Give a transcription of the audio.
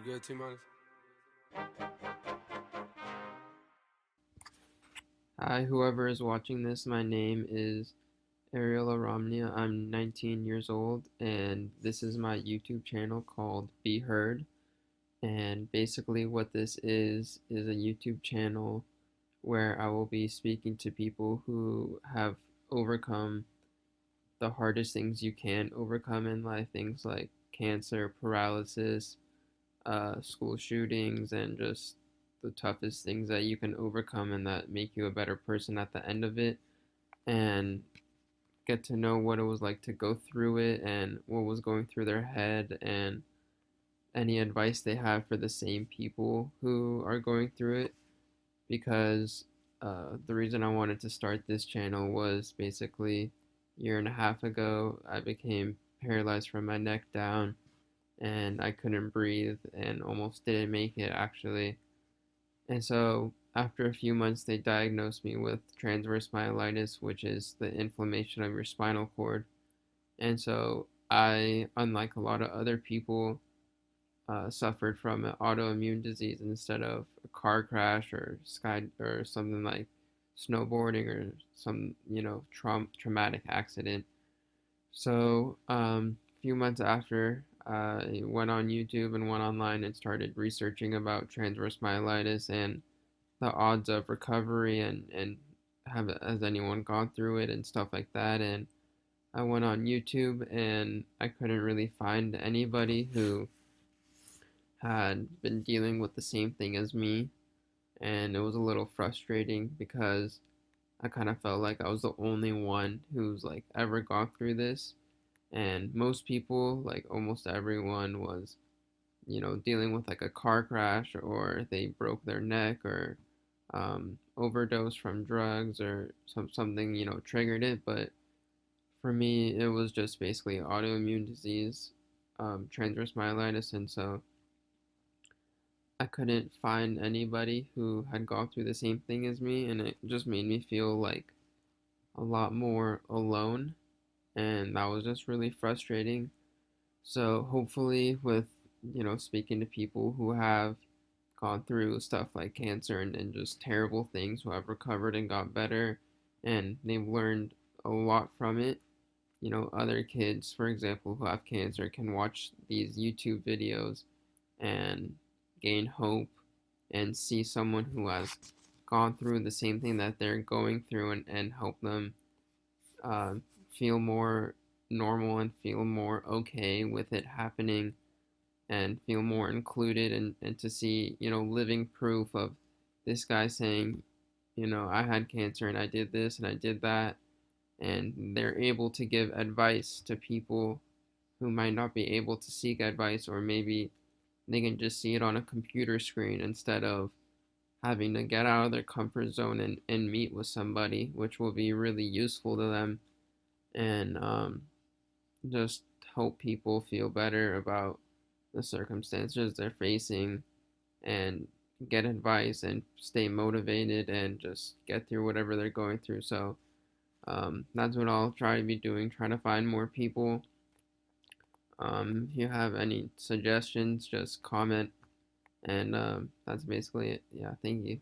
You good, T-Minus? Hi, whoever is watching this, my name is Ariel Aramnia. I'm 19 years old, and this is my YouTube channel called Be Heard. And basically, what this is a YouTube channel where I will be speaking to people who have overcome the hardest things you can overcome in life, things like cancer, paralysis, school shootings, and just the toughest things that you can overcome and that make you a better person at the end of it. And get to know what it was like to go through it and what was going through their head and any advice they have for the same people who are going through it. Because the reason I wanted to start this channel was basically a year and a half ago, I became paralyzed from my neck down and I couldn't breathe and almost didn't make it actually. And so after a few months, they diagnosed me with transverse myelitis, which is the inflammation of your spinal cord. And so I, unlike a lot of other people, suffered from an autoimmune disease instead of a car crash or sky or something like snowboarding or some traumatic accident. So a few months after, I went on YouTube and went online and started researching about transverse myelitis and the odds of recovery and has anyone gone through it and stuff like that. And I went on YouTube and I couldn't really find anybody who had been dealing with the same thing as me. And it was a little frustrating because I kind of felt like I was the only one who's like ever gone through this. And most people, like almost everyone, was, dealing with like a car crash or they broke their neck or overdose from drugs or something, triggered it. But for me, it was just basically autoimmune disease, transverse myelitis. And so I couldn't find anybody who had gone through the same thing as me, and it just made me feel like a lot more alone, and that was just really frustrating. So hopefully, with speaking to people who have gone through stuff like cancer and just terrible things, who have recovered and got better, and they've learned a lot from it. Other kids, for example, who have cancer can watch these YouTube videos and gain hope and see someone who has gone through the same thing that they're going through and help them uh, feel more normal and feel more okay with it happening and feel more included and to see, living proof of this guy saying, I had cancer and I did this and I did that. And they're able to give advice to people who might not be able to seek advice, or maybe they can just see it on a computer screen instead of having to get out of their comfort zone and meet with somebody, which will be really useful to them and just help people feel better about the circumstances they're facing and get advice and stay motivated and just get through whatever they're going through. So that's what I'll try to be doing, trying to find more people. If you have any suggestions, just comment. And that's basically it. Yeah, thank you.